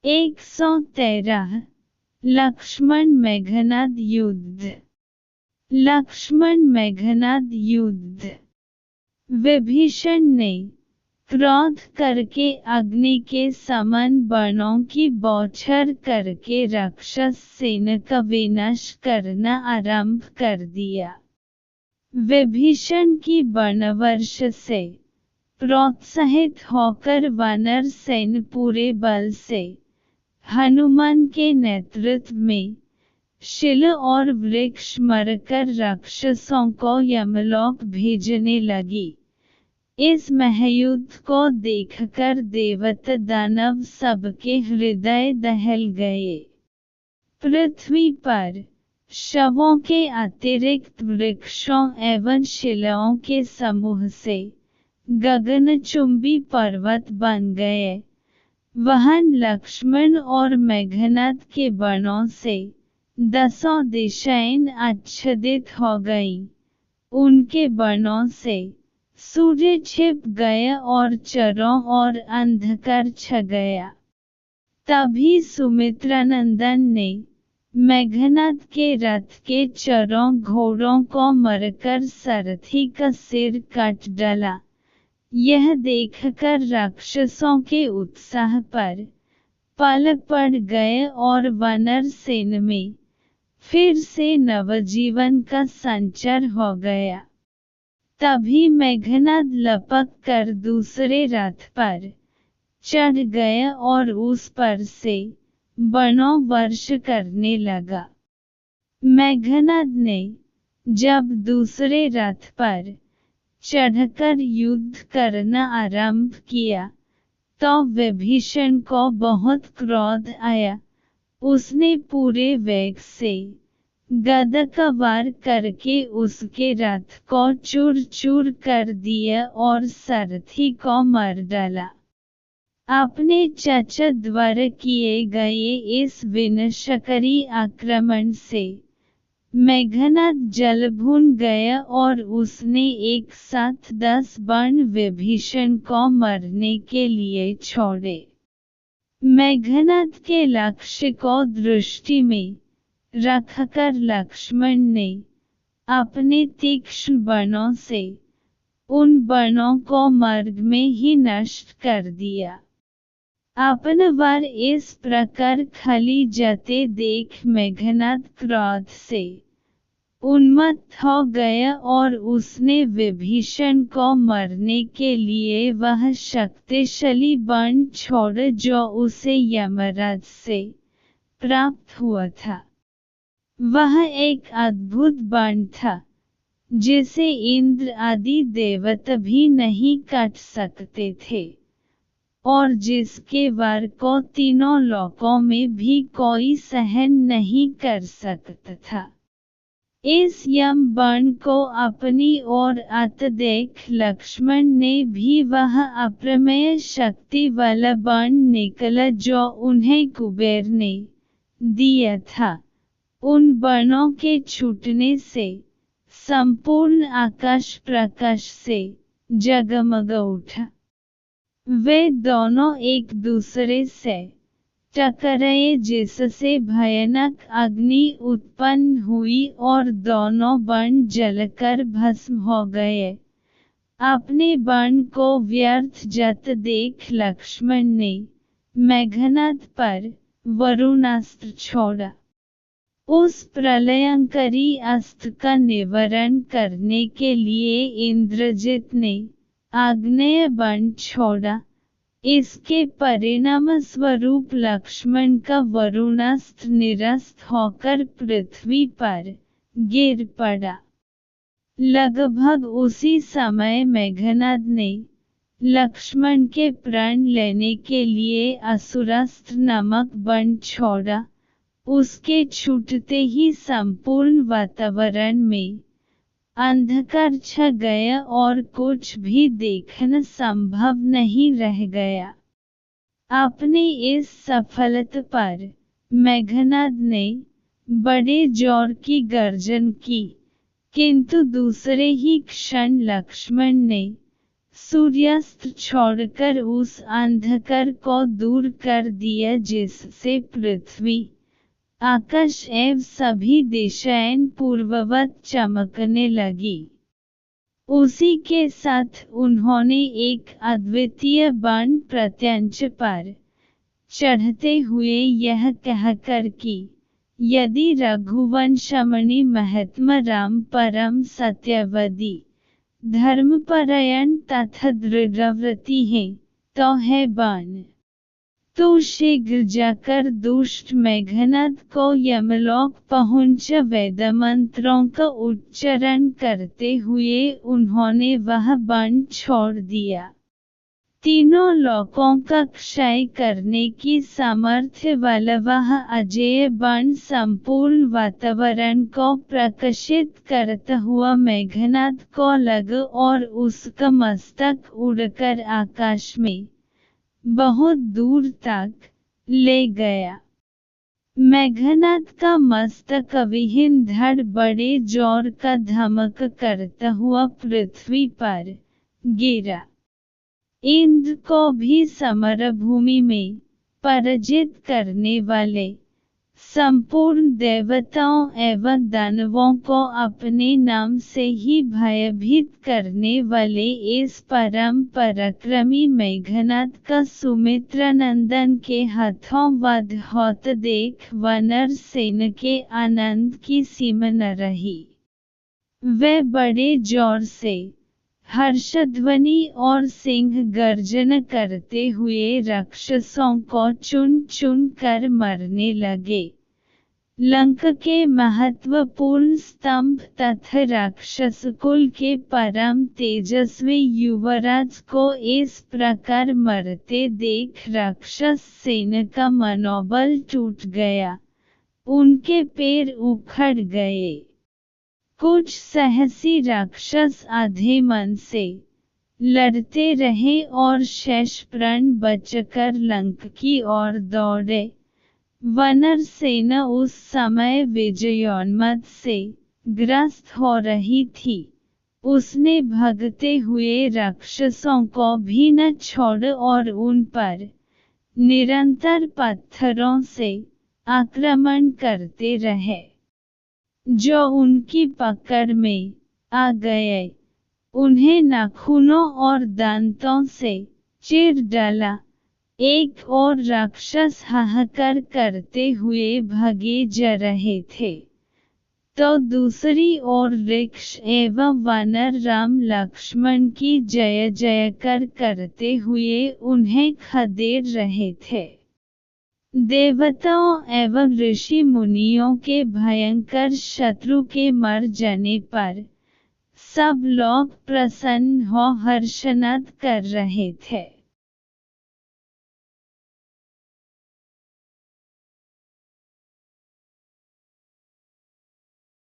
113 लक्ष्मण मेघनाद युद्ध। लक्ष्मण मेघनाद युद्ध। विभीषण ने क्रोध करके अग्नि के समान बाणों की बौछार करके राक्षस सेना का विनाश करना आरंभ कर दिया। विभीषण की बाणवर्ष से प्रोत्साहित होकर वानर सेना पूरे बल से हनुमान के नेतृत्व में शिल और वृक्ष मारकर राक्षसों को यमलोक भेजने लगी। इस महायुद्ध को देखकर देवता दानव सबके हृदय दहल गए। पृथ्वी पर शवों के अतिरिक्त वृक्षों एवं शिलाओं के समूह से गगनचुंबी पर्वत बन गए। वहां लक्ष्मण और मेघनाद के बाणों से 10 दिशाएं आच्छादित हो गईं। उनके बाणों से सूर्य छिप गया और चारों ओर अंधकार छा गया। तभी सुमित्रानंदन ने मेघनाद के रथ के चारों घोड़ों को मारकर सारथी का सिर काट डाला। यह देखकर राक्षसों के उत्साह पर पाला पड़ गए और वानर सेना में फिर से नवजीवन का संचार हो गया। तभी मेघनाद लपक कर दूसरे रथ पर चढ़ गया और उस पर से बाणों वर्ष करने लगा। मेघनाद ने जब दूसरे रथ पर चढ़कर युद्ध करना आरंभ किया तो विभीषण को बहुत क्रोध आया। उसने पूरे वेग से गदा का वार करके उसके रथ को चूर चूर कर दिया और सारथी को मार डाला। अपने चाचा द्वारा किए गए इस विनाशकारी आक्रमण से मेघनाद जल भून गया और उसने एक साथ 10 बाण विभीषण को मारने के लिए छोड़े। मेघनाद के लक्ष्य को दृष्टि में रखकर लक्ष्मण ने अपने तीक्ष्ण बाणों से उन बाणों को मार्ग में ही नष्ट कर दिया। अपना वार इस प्रकार खाली जाते देख मेघनाद क्रोध से उन्मत्त हो गया और उसने विभीषण को मारने के लिए वह शक्तिशाली बाण छोड़ा जो उसे यमराज से प्राप्त हुआ था। वह एक अद्भुत बाण था जिसे इंद्र आदि देवता भी नहीं काट सकते थे और जिसके वार को तीनों लोकों में भी कोई सहन नहीं कर सकता था। इस यम बाण को अपनी ओर आते देख लक्ष्मण ने भी वह अप्रमेय शक्ति वाला बाण निकाला जो उन्हें कुबेर ने दिया था। उन बाणों के छूटने से संपूर्ण आकाश प्रकाश से जगमग उठा। वे दोनों एक दूसरे से टकराए जिससे भयानक अग्नि उत्पन्न हुई और दोनों बाण जलकर भस्म हो गए। अपने बाण को व्यर्थ जाते देख लक्ष्मण ने मेघनाद पर वरुणास्त्र छोड़ा। उस प्रलयंकारी अस्त्र का निवारण करने के लिए इंद्रजित ने आग्नेय बाण छोड़ा। इसके परिणाम स्वरूप लक्ष्मण का वरुणास्त्र निरस्त होकर पृथ्वी पर गिर पड़ा। लगभग उसी समय मेघनाद ने लक्ष्मण के प्राण लेने के लिए असुरास्त्र नामक बाण छोड़ा। उसके छूटते ही संपूर्ण वातावरण में अंधकार छा गया और कुछ भी देखना संभव नहीं रह गया। अपनी इस सफलता पर मेघनाद ने बड़े जोर की गर्जन की, किंतु दूसरे ही क्षण लक्ष्मण ने सूर्यास्त छोड़कर उस अंधकार को दूर कर दिया जिससे पृथ्वी, आकाश एवं सभी दिशाएं पूर्ववत चमकने लगी। उसी के साथ उन्होंने एक अद्वितीय बाण प्रत्यंच पर चढ़ते हुए यह कहकर कि यदि रघुवंशमणि महात्मा राम परम सत्यवदी, धर्मपरायण तथा दृढ़व्रती है, तो है बाण। तो शीघ्र जाकर दुष्ट मेघनाद को यमलोक पहुँच वेदमंत्रों का उच्चारण करते हुए उन्होंने वह बाण छोड़ दिया। तीनों लोकों का क्षय करने की सामर्थ्य वाला वह अजेय बाण संपूर्ण वातावरण को प्रकाशित करता हुआ मेघनाद को लगा और उसका मस्तक उड़कर आकाश में बहुत दूर तक ले गया। मेघनाद का मस्तक विहीन धड़ बड़े जोर का धमाका करता हुआ पृथ्वी पर गिरा। इंद्र को भी समरभूमि में पराजित करने वाले, संपूर्ण देवताओं एवं दानवों को अपने नाम से ही भयभीत करने वाले इस परम पराक्रमी मेघनाद का सुमित्रानंदन के हाथों वध होता देख वानर सेना के आनंद की सीमा न रही। वे बड़े जोर से हर्षध्वनि और सिंह गर्जन करते हुए राक्षसों को चुन चुन कर मारने लगे। लंका के महत्वपूर्ण स्तंभ तथा राक्षस कुल के परम तेजस्वी युवराज को इस प्रकार मरते देख राक्षस सेना का मनोबल टूट गया, उनके पैर उखड़ गए। कुछ साहसी राक्षस आधे मन से लड़ते रहे और शेष प्राण बचकर लंका की ओर दौड़े। वानर सेना उस समय विजयोन्माद से ग्रस्त हो रही थी। उसने भागते हुए राक्षसों को भी न छोड़ा और उन पर निरंतर पत्थरों से आक्रमण करते रहे। जो उनकी पकड़ में आ गए, उन्हें नाखूनों और दांतों से चीर डाला। एक और राक्षस हाहाकार करते हुए भागे जा रहे थे, तो दूसरी ओर वृक्ष एवं वानर राम लक्ष्मण की जय जयकार करते हुए उन्हें खदेड़ रहे थे। देवताओं एवं ऋषि मुनियों के भयंकर शत्रु के मर जाने पर सब लोग प्रसन्न हो हर्षनाद कर रहे थे।